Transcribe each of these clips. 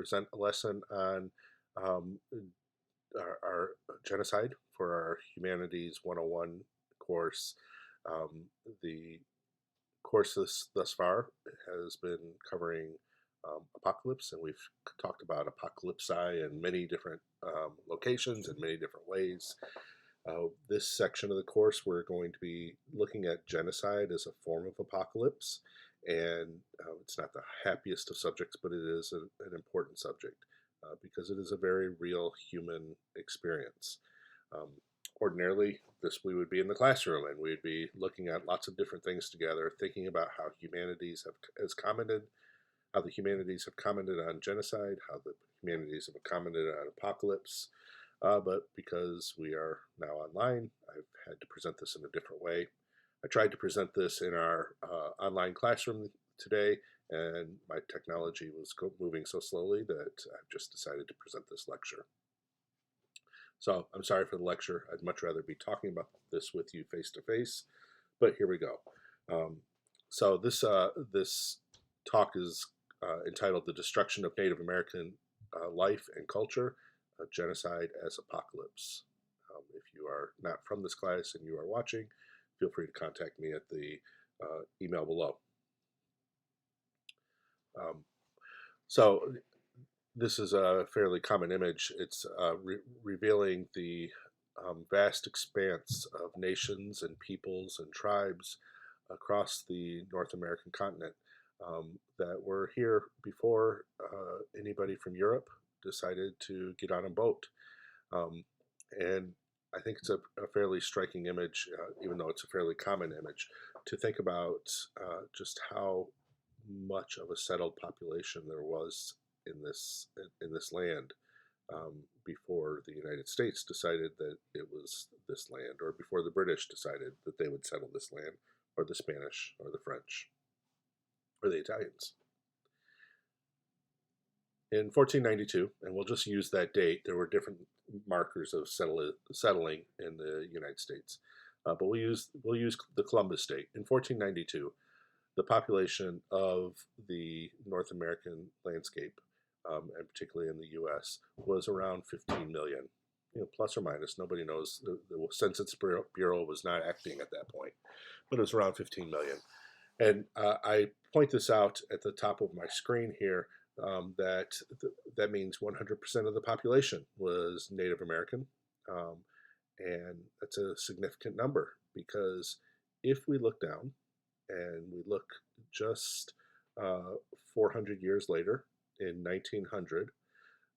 present a lesson on um, our genocide for our Humanities 101 course. Um, the course thus far has been covering apocalypse, and we've talked about apocalypsi in many different locations in many different ways. This section of the course, we're going to be looking at genocide as a form of apocalypse, and it's not the happiest of subjects, but it is an important subject because it is a very real human experience. Um, Ordinarily, we would be in the classroom and we'd be looking at lots of different things together, thinking about how the humanities have commented on genocide, how the humanities have commented on apocalypse. But because we are now online, I've had to present this in a different way. I tried to present this in our online classroom today, and my technology was moving so slowly that I've just decided to present this lecture. So I'm sorry for the lecture. I'd much rather be talking about this with you face to face, but here we go. So this talk is entitled "The Destruction of Native American Life and Culture: Genocide as Apocalypse." If you are not from this class and you are watching, feel free to contact me at the email below. Um, so this is a fairly common image. It's revealing the vast expanse of nations and peoples and tribes across the North American continent that were here before anybody from Europe decided to get on a boat. And I think it's a fairly striking image, even though it's a fairly common image, to think about just how much of a settled population there was in this land before the United States decided that it was this land, or before the British decided that they would settle this land, or the Spanish, or the French, or the Italians. In 1492, and we'll just use that date, there were different markers of settling in the United States, but we'll use the Columbus date. In 1492, the population of the North American landscape, and particularly in the U.S., was around 15 million. Plus or minus, nobody knows. The Census Bureau was not acting at that point, but it was around 15 million. And I point this out at the top of my screen here. That means 100% of the population was Native American, and that's a significant number because if we look down and we look just 400 years later in 1900,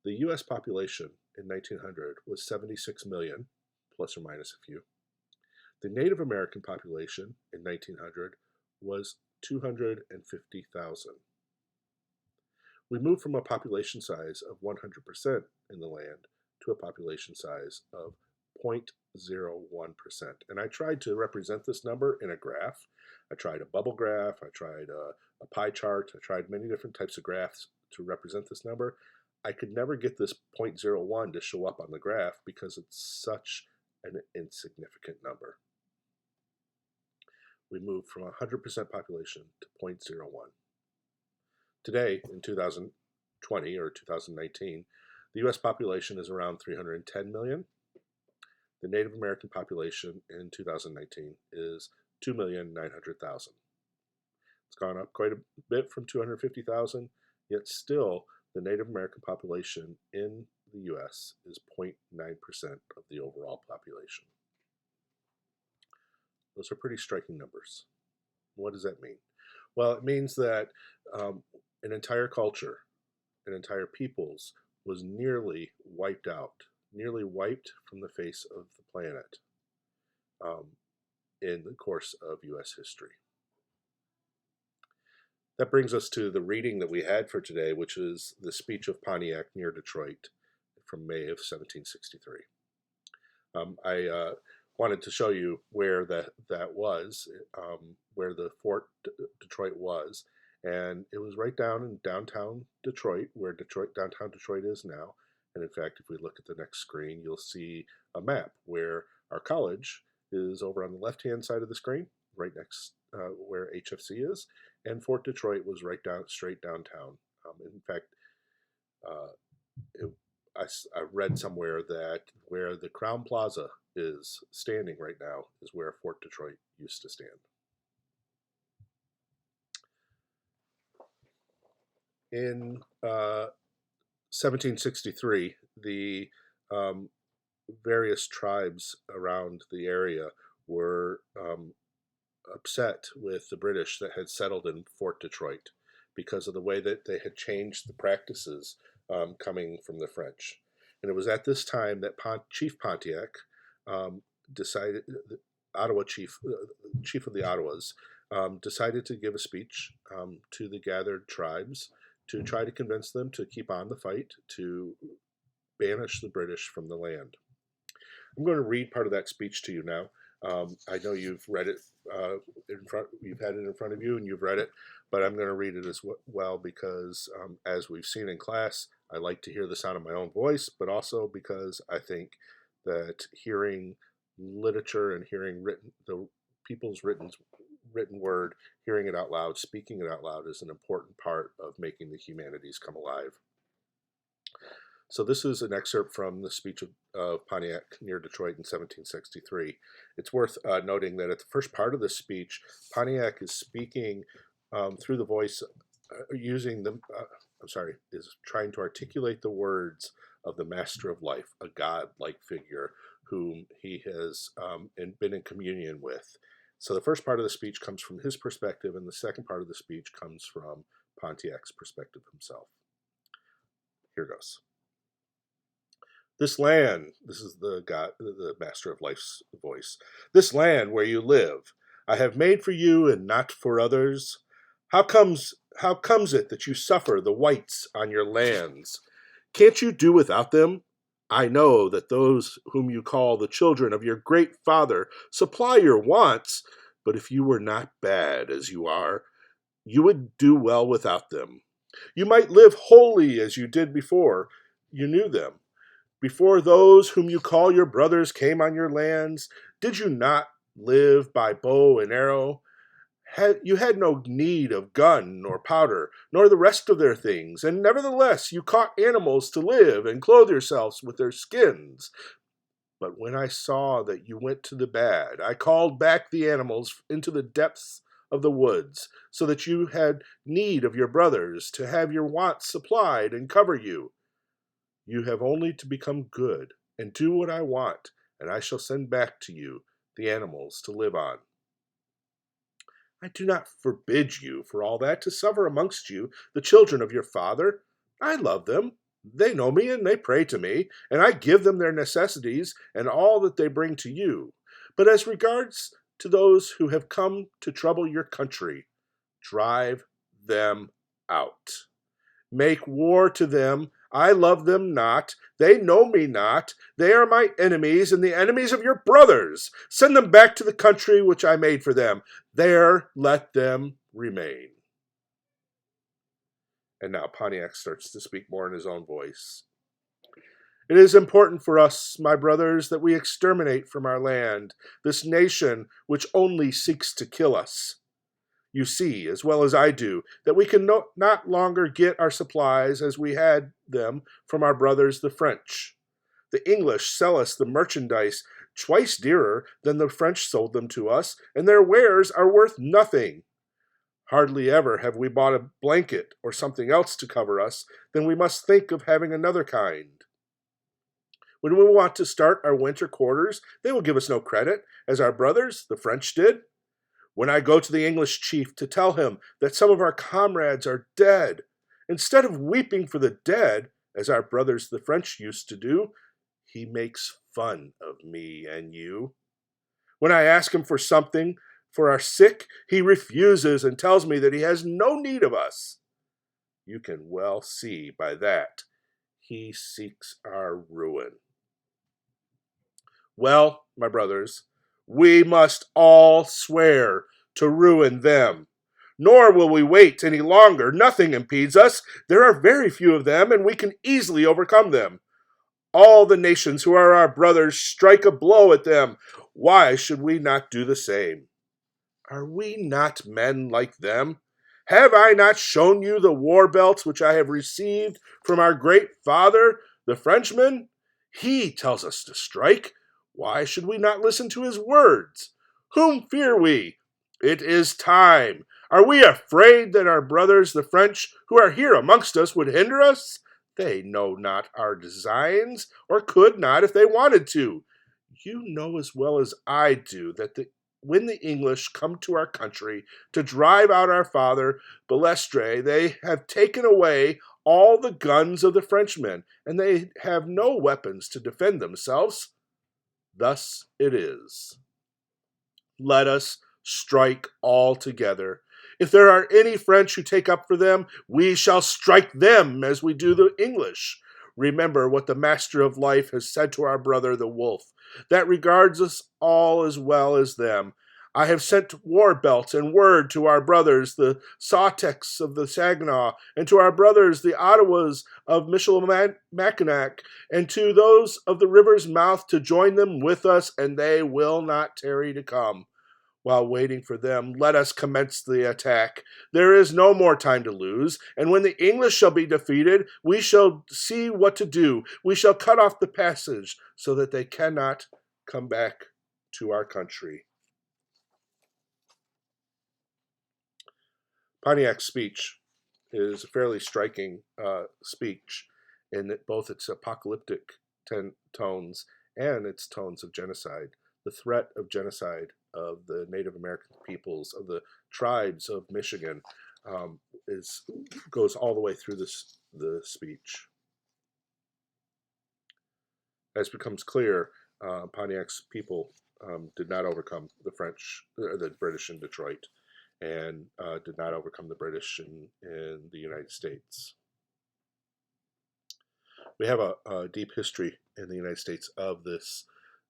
the U.S. population in 1900 was 76 million, plus or minus a few. The Native American population in 1900 was 250,000. We moved from a population size of 100% in the land to a population size of 0.01%. And I tried to represent this number in a graph. I tried a bubble graph, I tried a pie chart, I tried many different types of graphs to represent this number. I could never get this 0.01 to show up on the graph because it's such an insignificant number. We moved from 100% population to 0.01. Today, in 2020 or 2019, the U.S. population is around 310 million. The Native American population in 2019 is 2,900,000. It's gone up quite a bit from 250,000, yet still the Native American population in the U.S. is 0.9% of the overall population. Those are pretty striking numbers. What does that mean? Well, it means that an entire culture, an entire peoples, was nearly wiped out, nearly wiped from the face of the planet in the course of U.S. history. That brings us to the reading that we had for today, which is the speech of Pontiac near Detroit from May of 1763. I wanted to show you where that was, where the Fort Detroit was, and it was right down in downtown Detroit, where downtown Detroit is now. And in fact, if we look at the next screen, you'll see a map where our college is over on the left-hand side of the screen, right next where HFC is, and Fort Detroit was straight downtown. In fact, I read somewhere that where the Crown Plaza is standing right now is where Fort Detroit used to stand. In 1763, the various tribes around the area were upset with the British that had settled in Fort Detroit because of the way that they had changed the practices coming from the French. And it was at this time that Chief Pontiac decided, the Ottawa chief, chief of the Ottawas, decided to give a speech to the gathered tribes to try to convince them to keep on the fight, to banish the British from the land. I'm going to read part of that speech to you now. I know you've read it you've had it in front of you and you've read it, but I'm going to read it as well because, as we've seen in class, I like to hear the sound of my own voice, but also because I think that hearing literature and hearing the people's written word, hearing it out loud, speaking it out loud is an important part of making the humanities come alive. So this is an excerpt from the speech of Pontiac near Detroit in 1763. It's worth noting that at the first part of the speech, Pontiac is speaking through the voice, is trying to articulate the words of the Master of Life, a God-like figure whom he has been in communion with. So the first part of the speech comes from his perspective, and the second part of the speech comes from Pontiac's perspective himself. Here goes. This land, this is the God, the Master of Life's voice. This land where you live, I have made for you and not for others. How comes it that you suffer the whites on your lands? Can't you do without them? I know that those whom you call the children of your great father supply your wants, but if you were not bad as you are, you would do well without them. You might live wholly as you did before you knew them. Before those whom you call your brothers came on your lands, did you not live by bow and arrow? You had no need of gun nor powder, nor the rest of their things, and nevertheless you caught animals to live and clothe yourselves with their skins. But when I saw that you went to the bad, I called back the animals into the depths of the woods, so that you had need of your brothers to have your wants supplied and cover you. You have only to become good and do what I want, and I shall send back to you the animals to live on. I do not forbid you, for all that, to suffer amongst you the children of your father. I love them. They know me and they pray to me, and I give them their necessities and all that they bring to you. But as regards to those who have come to trouble your country, drive them out. Make war to them. I love them not. They know me not. They are my enemies and the enemies of your brothers. Send them back to the country which I made for them. There let them remain. And now Pontiac starts to speak more in his own voice. It is important for us, my brothers, that we exterminate from our land this nation which only seeks to kill us. You see, as well as I do, that we can not longer get our supplies as we had them from our brothers the French. The English sell us the merchandise twice dearer than the French sold them to us, and their wares are worth nothing. Hardly ever have we bought a blanket or something else to cover us, then we must think of having another kind. When we want to start our winter quarters, they will give us no credit, as our brothers, the French, did. When I go to the English chief to tell him that some of our comrades are dead, instead of weeping for the dead, as our brothers the French used to do, he makes fun of me and you. When I ask him for something for our sick, he refuses and tells me that he has no need of us. You can well see by that he seeks our ruin. Well, my brothers, we must all swear to ruin them. Nor will we wait any longer. Nothing impedes us. There are very few of them, and we can easily overcome them. All the nations who are our brothers strike a blow at them. Why should we not do the same? Are we not men like them? Have I not shown you the war belts which I have received from our great father, The Frenchman, he tells us to strike. Why should we not listen to his words? Whom fear we? It is time. Are we afraid that our brothers, the French, who are here amongst us, would hinder us? They know not our designs, or could not if they wanted to. You know as well as I do that when the English come to our country to drive out our father, Balestre, they have taken away all the guns of the Frenchmen, and they have no weapons to defend themselves. Thus it is. Let us strike all together. If there are any French who take up for them, we shall strike them as we do the English. Remember what the Master of Life has said to our brother the wolf, that regards us all as well as them. I have sent war belts and word to our brothers, the Sawtecs of the Saginaw, and to our brothers, the Ottawas of Michilimackinac, and to those of the river's mouth to join them with us, and they will not tarry to come. While waiting for them, let us commence the attack. There is no more time to lose, and when the English shall be defeated, we shall see what to do. We shall cut off the passage so that they cannot come back to our country. Pontiac's speech is a fairly striking speech in that both its apocalyptic tones and its tones of genocide. The threat of genocide of the Native American peoples, of the tribes of Michigan, goes all the way through the speech. As becomes clear, Pontiac's people did not overcome the British in Detroit, and did not overcome the British in the United States. We have a deep history in the United States of this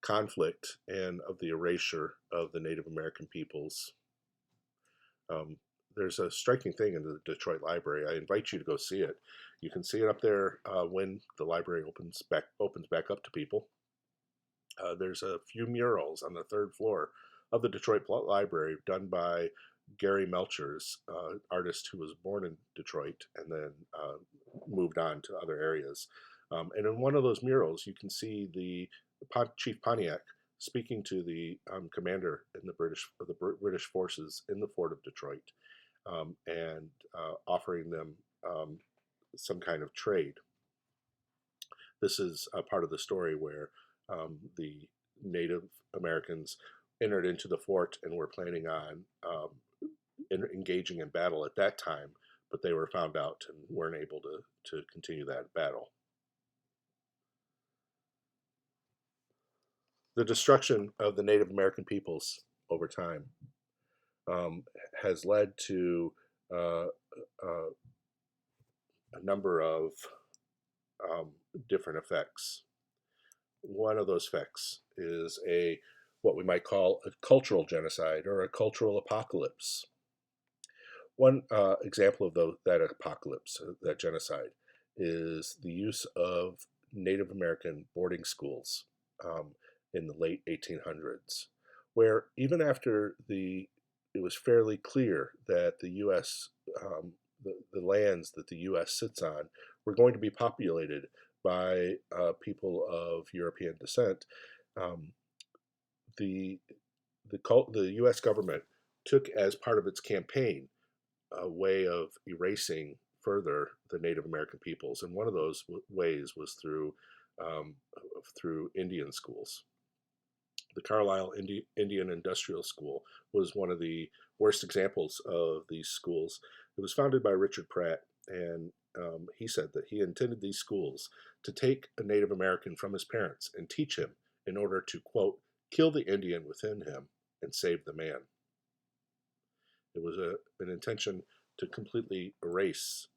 conflict and of the erasure of the Native American peoples. There's a striking thing in the Detroit Library. I invite you to go see it. You can see it up there when the library opens back up to people. There's a few murals on the third floor of the Detroit Library done by Gary Melchers, artist who was born in Detroit and then moved on to other areas. And in one of those murals, you can see the Chief Pontiac speaking to the commander in the British forces in the fort of Detroit, and offering them some kind of trade. This is a part of the story where the Native Americans entered into the fort and were planning on engaging in battle at that time, but they were found out and weren't able to continue that battle. The destruction of the Native American peoples over time has led to a number of different effects. One of those effects is what we might call a cultural genocide or a cultural apocalypse. One example of that apocalypse, that genocide, is the use of Native American boarding schools in the late 1800s, where even after it was fairly clear that the U.S., the lands that the U.S. sits on, were going to be populated by people of European descent, the U.S. government took as part of its campaign a way of erasing further the Native American peoples, and one of those ways was through Indian schools. The Carlisle Indian Industrial School was one of the worst examples of these schools. It was founded by Richard Pratt, and he said that he intended these schools to take a Native American from his parents and teach him in order to, quote, kill the Indian within him and save the man. It was an intention to completely erase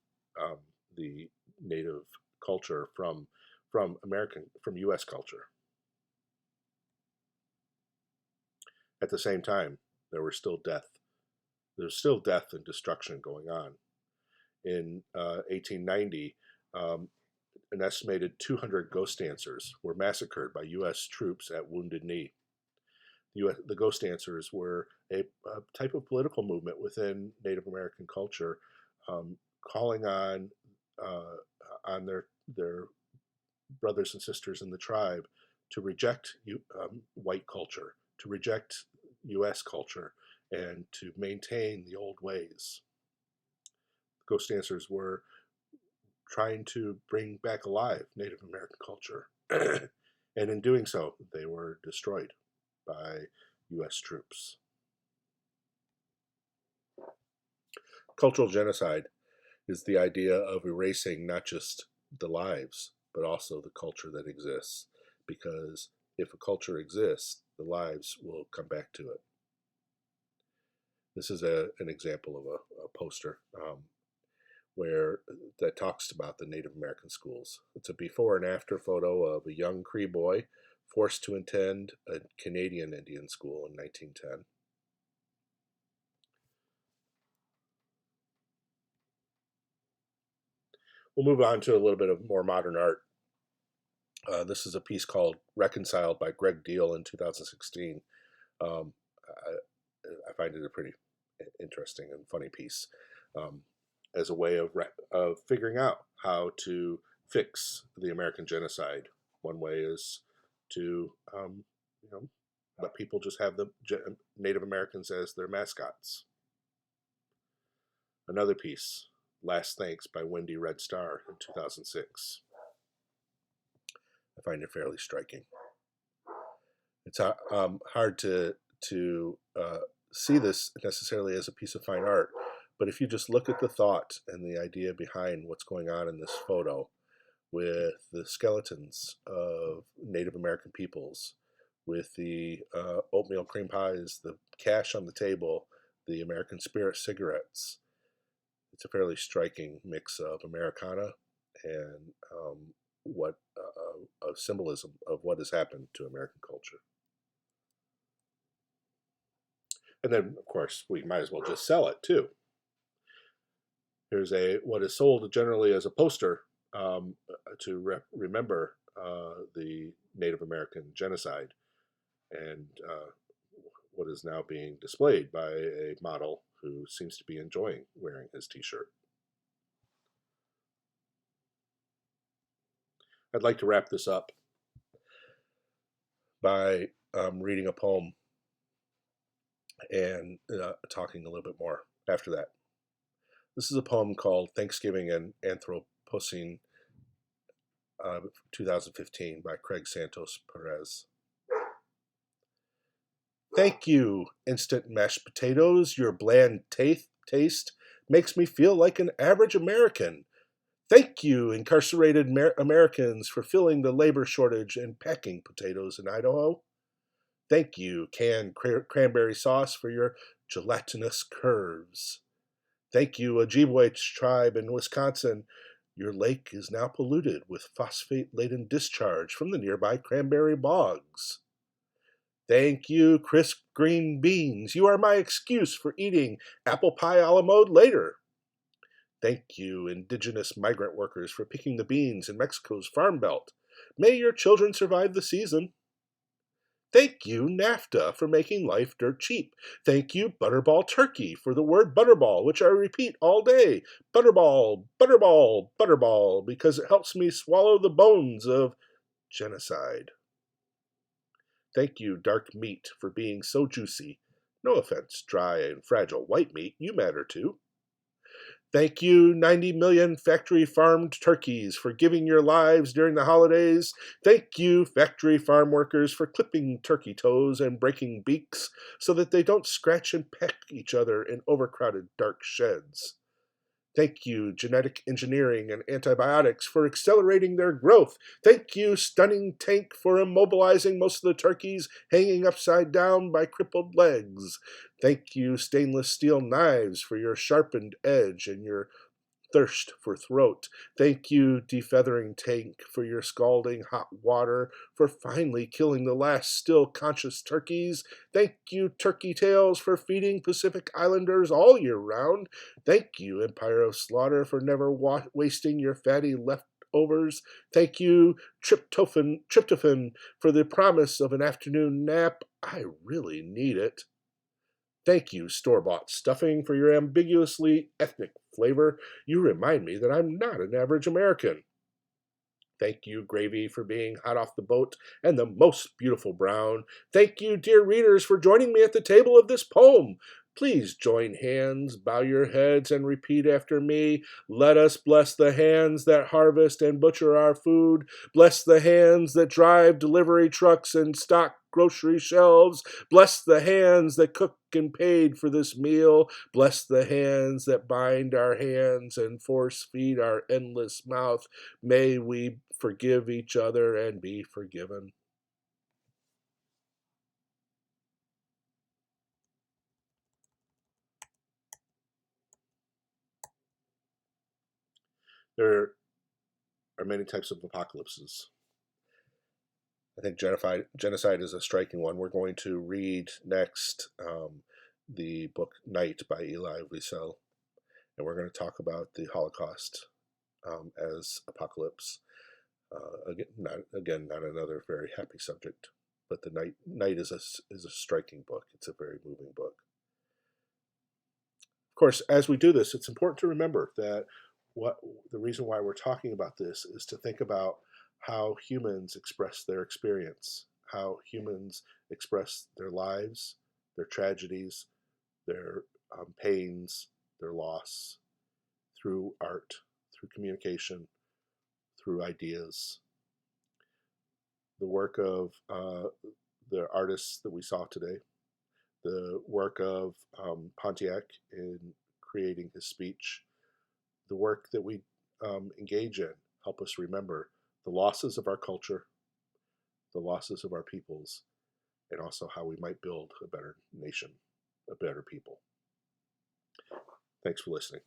the Native culture from U.S. culture. At the same time, there was still death and destruction going on. In 1890, an estimated 200 ghost dancers were massacred by U.S. troops at Wounded Knee. The ghost dancers were a type of political movement within Native American culture, calling on their brothers and sisters in the tribe to reject white culture, to reject U.S. culture, and to maintain the old ways. Ghost dancers were trying to bring back alive Native American culture. And in doing so, they were destroyed by U.S. troops. Cultural genocide is the idea of erasing not just the lives, but also the culture that exists. Because if a culture exists, the lives will come back to it. This is an example of a poster where that talks about the Native American schools. It's a before and after photo of a young Cree boy forced to attend a Canadian Indian school in 1910. We'll move on to a little bit of more modern art. This is a piece called Reconciled by Greg Deal in 2016. I find it a pretty interesting and funny piece. As a way of figuring out how to fix the American genocide. One way is to let people just have the Native Americans as their mascots. Another piece, Last Thanks by Wendy Red Star in 2006. I find it fairly striking. It's hard to see this necessarily as a piece of fine art, but if you just look at the thought and the idea behind what's going on in this photo with the skeletons of Native American peoples, with the oatmeal cream pies, the cash on the table, the American Spirit cigarettes, it's a fairly striking mix of Americana and what a symbolism of what has happened to American culture. And then, of course, we might as well just sell it too. Here's what is sold generally as a poster to remember the Native American genocide, and what is now being displayed by a model who seems to be enjoying wearing his t-shirt. I'd like to wrap this up by reading a poem and talking a little bit more after that. This is a poem called Thanksgiving and Anthropocene, 2015, by Craig Santos Perez. Thank you, instant mashed potatoes. Your bland taste makes me feel like an average American. Thank you, incarcerated Americans, for filling the labor shortage and packing potatoes in Idaho. Thank you, canned cranberry sauce, for your gelatinous curves. Thank you, Ojibwe tribe in Wisconsin. Your lake is now polluted with phosphate-laden discharge from the nearby cranberry bogs. Thank you, crisp green beans. You are my excuse for eating apple pie a la mode later. Thank you, indigenous migrant workers, for picking the beans in Mexico's farm belt. May your children survive the season. Thank you, NAFTA, for making life dirt cheap. Thank you, Butterball Turkey, for the word butterball, which I repeat all day. Butterball, butterball, butterball, because it helps me swallow the bones of genocide. Thank you, dark meat, for being so juicy. No offense, dry and fragile white meat, you matter too. Thank you, 90 million factory-farmed turkeys, for giving your lives during the holidays. Thank you, factory farm workers, for clipping turkey toes and breaking beaks so that they don't scratch and peck each other in overcrowded dark sheds. Thank you, genetic engineering and antibiotics, for accelerating their growth. Thank you, stunning tank, for immobilizing most of the turkeys hanging upside down by crippled legs. Thank you, stainless steel knives, for your sharpened edge and your thirst for throat. Thank you, defeathering tank, for your scalding hot water, for finally killing the last still conscious turkeys. Thank you, turkey tails, for feeding Pacific Islanders all year round. Thank you, Empire of Slaughter, for never wasting your fatty leftovers. Thank you, tryptophan, for the promise of an afternoon nap. I really need it. Thank you, store-bought stuffing, for your ambiguously ethnic flavor. You remind me that I'm not an average American. Thank you, Gravy, for being hot off the boat and the most beautiful brown. Thank you, dear readers, for joining me at the table of this poem. Please join hands, bow your heads, and repeat after me. Let us bless the hands that harvest and butcher our food. Bless the hands that drive delivery trucks and stock grocery shelves. Bless the hands that cook and paid for this meal. Bless the hands that bind our hands and force feed our endless mouth. May we forgive each other and be forgiven. There are many types of apocalypses. I think genocide is a striking one. We're going to read next the book Night by Elie Wiesel, and we're going to talk about the Holocaust as apocalypse. Not another very happy subject, but the Night is a striking book. It's a very moving book. Of course, as we do this, it's important to remember that what the reason why we're talking about this is to think about how humans express their experience, how humans express their lives, their tragedies, their pains, their loss through art, through communication, through ideas. The work of the artists that we saw today, the work of Pontiac in creating his speech, the work that we engage in help us remember the losses of our culture, the losses of our peoples, and also how we might build a better nation, a better people. Thanks for listening.